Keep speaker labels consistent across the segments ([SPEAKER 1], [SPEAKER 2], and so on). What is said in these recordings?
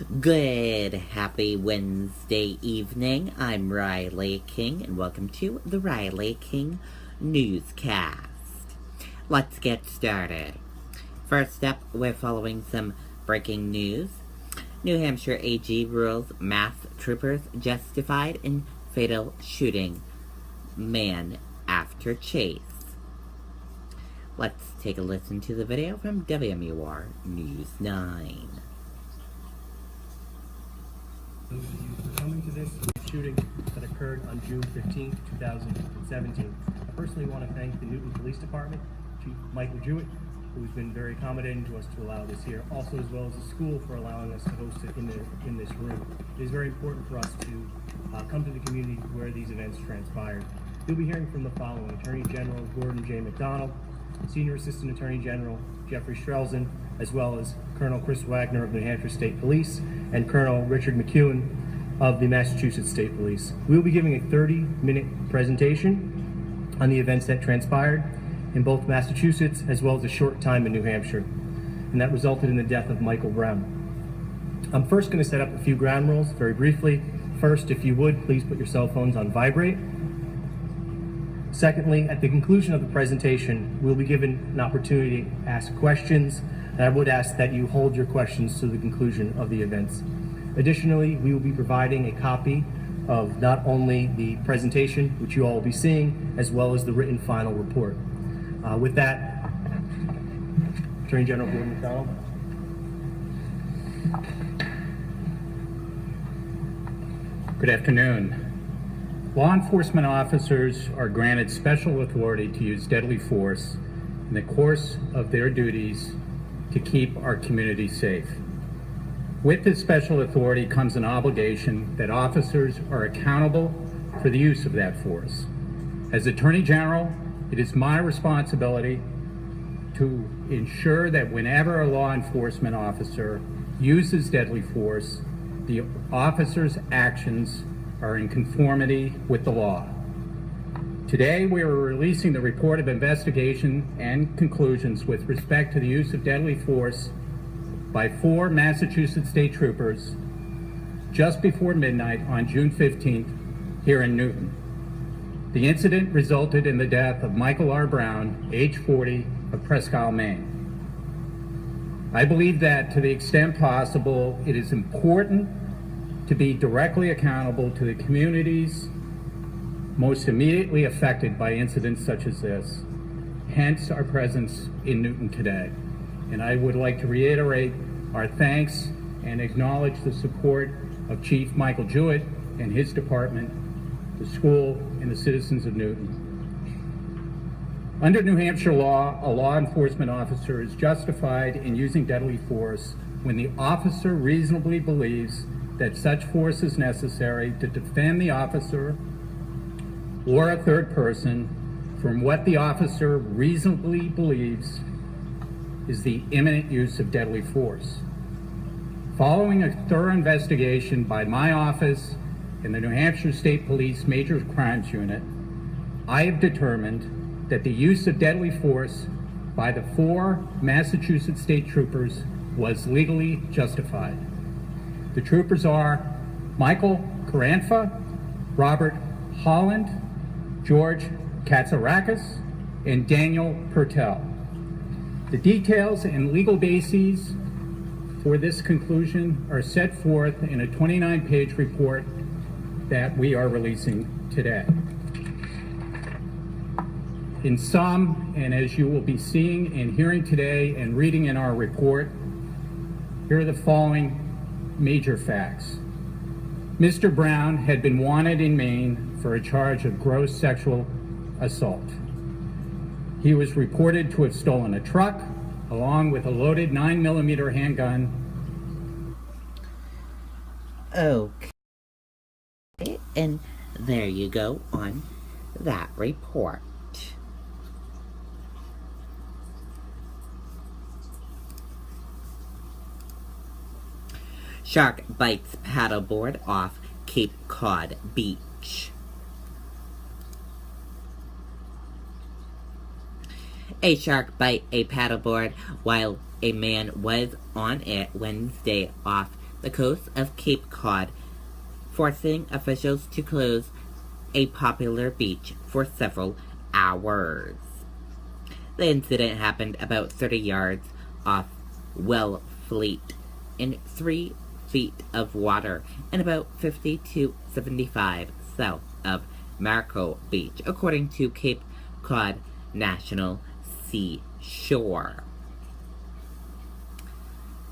[SPEAKER 1] Good, happy Wednesday evening. I'm Riley King, and welcome to the Riley King Newscast. Let's get started. First up, we're following some breaking news. New Hampshire AG rules mass troopers justified in fatal shooting. Man after chase. Let's take a listen to the video from WMUR News 9.
[SPEAKER 2] Those of you for coming to this shooting that occurred on June 15, 2017. I personally want to thank the Newton Police Department, Chief Michael Jewett, who's been very accommodating to us to allow this here, also as well as the school for allowing us to host it in this room. It is very important for us to come to the community where these events transpired. You'll be hearing from the following: Attorney General Gordon J. McDonald, Senior Assistant Attorney General Jeffrey Strelzin, as well as Colonel Chris Wagner of New Hampshire State Police and Colonel Richard McEwen of the Massachusetts State Police. We will be giving a 30-minute presentation on the events that transpired in both Massachusetts as well as a short time in New Hampshire, and that resulted in the death of Michael Brown. I'm first going to set up a few ground rules very briefly. First, if you would, please put your cell phones on vibrate. Secondly, at the conclusion of the presentation, we'll be given an opportunity to ask questions, and I would ask that you hold your questions to the conclusion of the events. Additionally, we will be providing a copy of not only the presentation, which you all will be seeing, as well as the written final report. With that, Attorney General Gordon McDonald.
[SPEAKER 3] Good afternoon. Law enforcement officers are granted special authority to use deadly force in the course of their duties to keep our community safe. With this special authority comes an obligation that officers are accountable for the use of that force. As Attorney General, it is my responsibility to ensure that whenever a law enforcement officer uses deadly force, the officer's actions are in conformity with the law. Today, we are releasing the report of investigation and conclusions with respect to the use of deadly force by 4 Massachusetts state troopers just before midnight on June 15th here in Newton. The incident resulted in the death of Michael R. Brown, age 40, of Presque Isle, Maine. I believe that to the extent possible, it is important to be directly accountable to the communities most immediately affected by incidents such as this, hence our presence in Newton today. And I would like to reiterate our thanks and acknowledge the support of Chief Michael Jewett and his department, the school, and the citizens of Newton. Under New Hampshire law, a law enforcement officer is justified in using deadly force when the officer reasonably believes that such force is necessary to defend the officer or a third person from what the officer reasonably believes is the imminent use of deadly force. Following a thorough investigation by my office and the New Hampshire State Police Major Crimes Unit, I have determined that the use of deadly force by the 4 Massachusetts state troopers was legally justified. The troopers are Michael Karanfa, Robert Holland, George Katsarakis, and Daniel Pertel. The details and legal bases for this conclusion are set forth in a 29-page report that we are releasing today. In sum, and as you will be seeing and hearing today and reading in our report, here are the following major facts. Mr. Brown had been wanted in Maine for a charge of gross sexual assault. He was reported to have stolen a truck along with a loaded 9mm handgun.
[SPEAKER 1] Okay, and there you go on that report. Shark bites paddleboard off Cape Cod Beach. A shark bit a paddleboard while a man was on it Wednesday off the coast of Cape Cod, forcing officials to close a popular beach for several hours. The incident happened about 30 yards off Wellfleet in 3 feet of water and about 50 to 75 south of Marco Beach, according to Cape Cod National Seashore.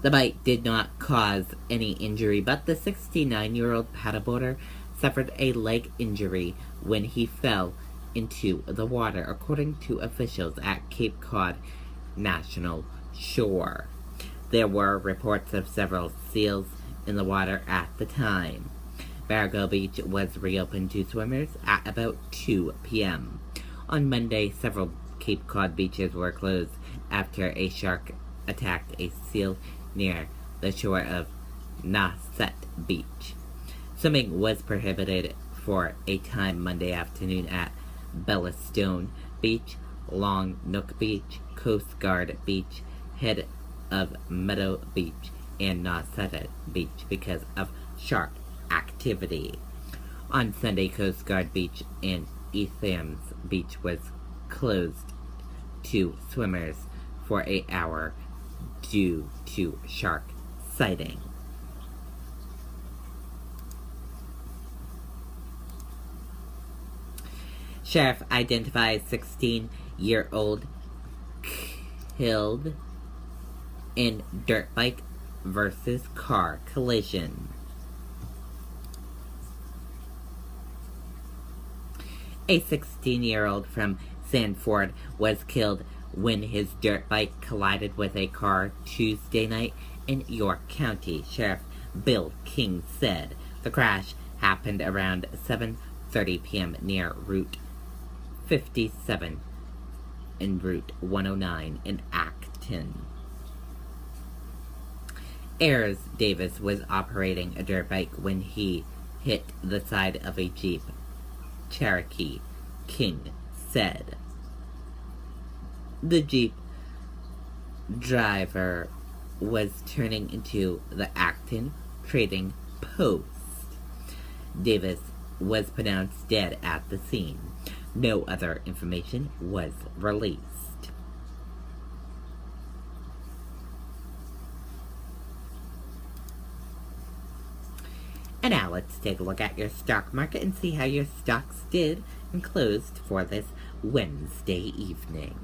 [SPEAKER 1] The bite did not cause any injury, but the 69-year-old paddleboarder suffered a leg injury when he fell into the water, according to officials at Cape Cod National Shore. There were reports of several seals in the water at the time. Marco Beach was reopened to swimmers at about 2 p.m. On Monday, several Cape Cod beaches were closed after a shark attacked a seal near the shore of Nauset Beach. Swimming was prohibited for a time Monday afternoon at Bellastone Beach, Long Nook Beach, Coast Guard Beach, head of Meadow Beach, and Nauset Beach because of shark activity. On Sunday, Coast Guard Beach and Ethams Beach was closed to swimmers for an hour due to shark sighting. Sheriff identifies 16-year-old killed in dirt bike versus car collision. A 16-year-old from Sanford was killed when his dirt bike collided with a car Tuesday night in York County, Sheriff Bill King said. The crash happened around 7:30 p.m. near Route 57 and Route 109 in Acton. Ayers Davis was operating a dirt bike when he hit the side of a Jeep Cherokee, King said. The Jeep driver was turning into the Acton Trading Post. Davis was pronounced dead at the scene. No other information was released. And now let's take a look at your stock market and see how your stocks did and closed for this Wednesday evening.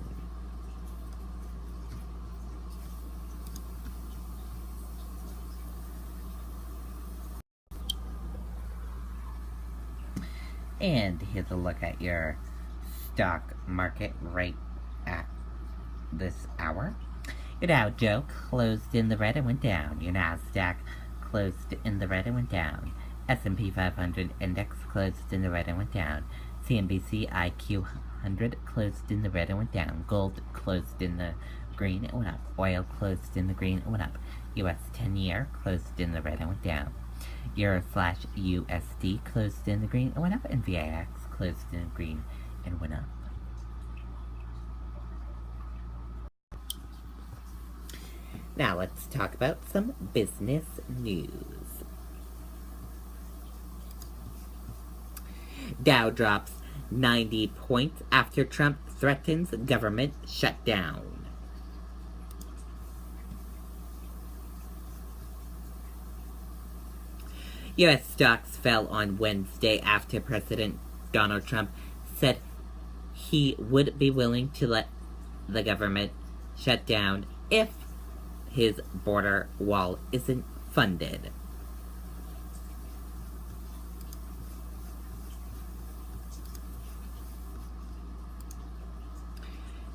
[SPEAKER 1] And here's a look at your stock market right at this hour. Your Dow Jones closed in the red and went down. Your Nasdaq closed in the red and went down. S&P 500 index closed in the red and went down. CNBC IQ 100 closed in the red and went down. Gold closed in the green and went up. Oil closed in the green and went up. US 10-year closed in the red and went down. Euro/USD closed in the green and went up, and VIX closed in the green and went up. Now let's talk about some business news. Dow drops 90 points after Trump threatens government shutdown. U.S. stocks fell on Wednesday after President Donald Trump said he would be willing to let the government shut down if his border wall isn't funded.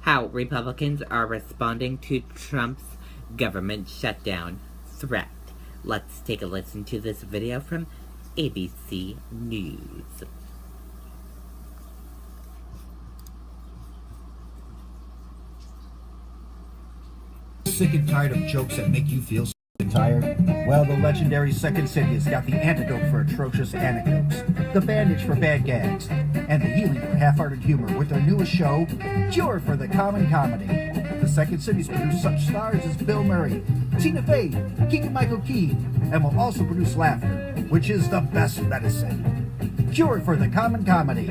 [SPEAKER 1] How Republicans are responding to Trump's government shutdown threat. Let's take a listen to this video from ABC News.
[SPEAKER 4] Sick and tired of jokes that make you feel sick and tired? Well, the legendary Second City has got the antidote for atrocious anecdotes, the bandage for bad gags, and the healing for half-hearted humor with their newest show, Cure for the Common Comedy. The The Second City's produced such stars as Bill Murray, Tina Fey, Keegan-Michael Key, and will also produce laughter, which is the best medicine. Cure for the common comedy.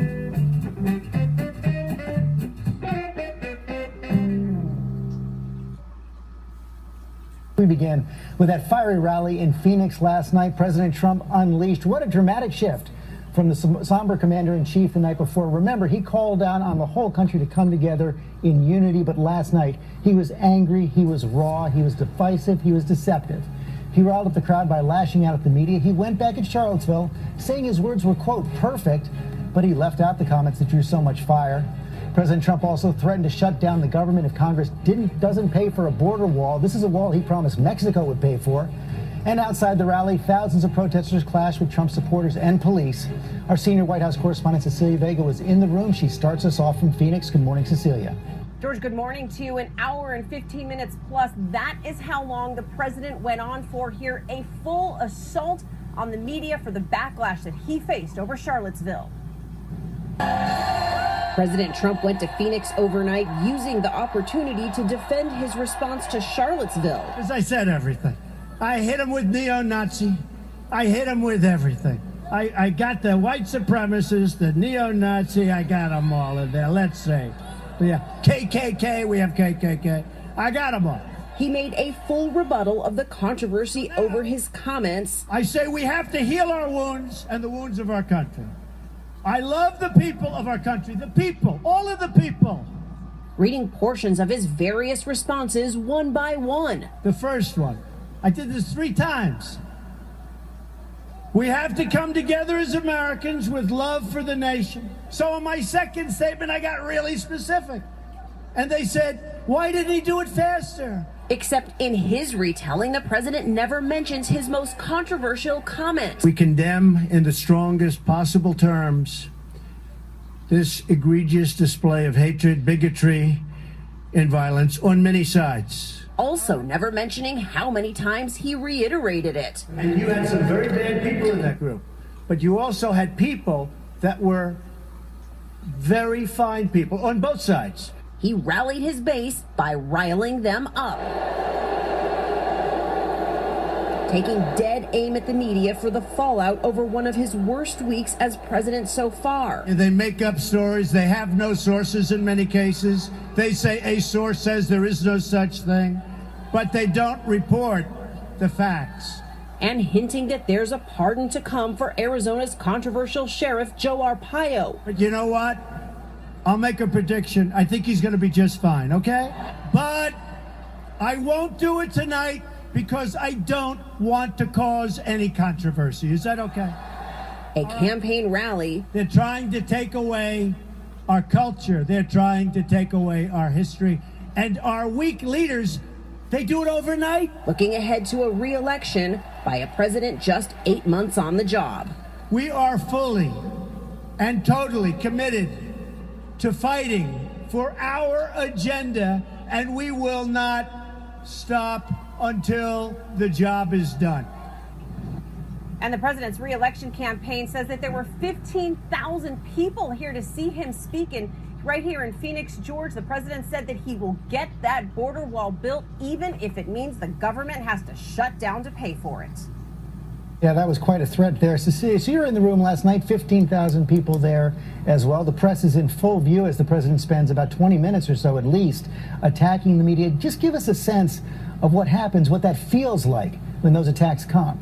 [SPEAKER 5] We begin with that fiery rally in Phoenix last night. President Trump unleashed. What a dramatic shift from the somber commander-in-chief the night before. Remember, he called down on the whole country to come together in unity, but last night he was angry, he was raw, he was divisive, he was deceptive. He riled up the crowd by lashing out at the media. He went back at Charlottesville, saying his words were, quote, perfect, but he left out the comments that drew so much fire. President Trump also threatened to shut down the government if Congress doesn't pay for a border wall. This is a wall he promised Mexico would pay for. And outside the rally, thousands of protesters clashed with Trump supporters and police. Our senior White House correspondent Cecilia Vega was in the room. She starts us off from Phoenix. Good morning, Cecilia.
[SPEAKER 6] George, good morning to you. An hour and 15 minutes plus. That is how long the president went on for here. A full assault on the media for the backlash that he faced over Charlottesville. President Trump went to Phoenix overnight, using the opportunity to defend his response to Charlottesville.
[SPEAKER 7] As I said, everything. I hit him with neo-Nazi. I hit him with everything. I got the white supremacists, the neo-Nazi, I got them all in there. Let's see. Yeah, KKK, we have KKK. I got them all.
[SPEAKER 6] He made a full rebuttal of the controversy over his comments.
[SPEAKER 7] I say we have to heal our wounds and the wounds of our country. I love the people of our country, the people, all of the people.
[SPEAKER 6] Reading portions of his various responses one by one.
[SPEAKER 7] The first one, I did this 3 times. We have to come together as Americans with love for the nation. So in my second statement, I got really specific. And they said, why didn't he do it faster?
[SPEAKER 6] Except in his retelling, the president never mentions his most controversial comment.
[SPEAKER 7] We condemn in the strongest possible terms this egregious display of hatred, bigotry, and violence on many sides.
[SPEAKER 6] Also never mentioning how many times he reiterated it.
[SPEAKER 7] And you had some very bad people in that group, but you also had people that were very fine people on both sides.
[SPEAKER 6] He rallied his base by riling them up, taking dead aim at the media for the fallout over one of his worst weeks as president so far.
[SPEAKER 7] They make up stories. They have no sources in many cases. They say a source says there is no such thing, but they don't report the facts.
[SPEAKER 6] And hinting that there's a pardon to come for Arizona's controversial sheriff, Joe Arpaio.
[SPEAKER 7] But you know what? I'll make a prediction. I think he's going to be just fine, okay? But I won't do it tonight because I don't want to cause any controversy. Is that okay?
[SPEAKER 6] A campaign rally.
[SPEAKER 7] They're trying to take away our culture. They're trying to take away our history. And our weak leaders, they do it overnight.
[SPEAKER 6] Looking ahead to a re-election by a president just 8 months on the job.
[SPEAKER 7] We are fully and totally committed to fighting for our agenda, and we will not stop until the job is done.
[SPEAKER 6] And the president's re-election campaign says that there were 15,000 people here to see him speak. And right here in Phoenix, George, the president said that he will get that border wall built, even if it means the government has to shut down to pay for it.
[SPEAKER 5] Yeah, that was quite a threat there. Cecilia, so you were in the room last night, 15,000 people there as well. The press is in full view as the president spends about 20 minutes or so at least attacking the media. Just give us a sense of what happens, what that feels like when those attacks come.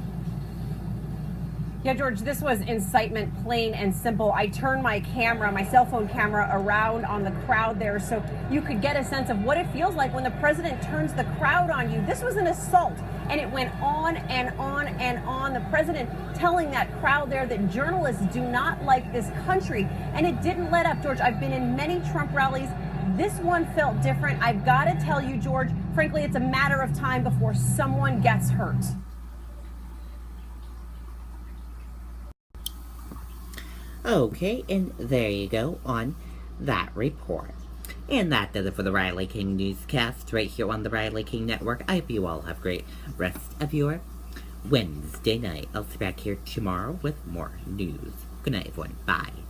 [SPEAKER 6] Yeah, George, this was incitement, plain and simple. I turned my camera, my cell phone camera, around on the crowd there so you could get a sense of what it feels like when the president turns the crowd on you. This was an assault, and it went on and on and on. The president telling that crowd there that journalists do not like this country, and it didn't let up, George. I've been in many Trump rallies. This one felt different. I've got to tell you, George, frankly, it's a matter of time before someone gets hurt.
[SPEAKER 1] Okay, and there you go on that report. And that does it for the Riley King Newscast right here on the Riley King Network. I hope you all have a great rest of your Wednesday night. I'll see you back here tomorrow with more news. Good night, everyone. Bye.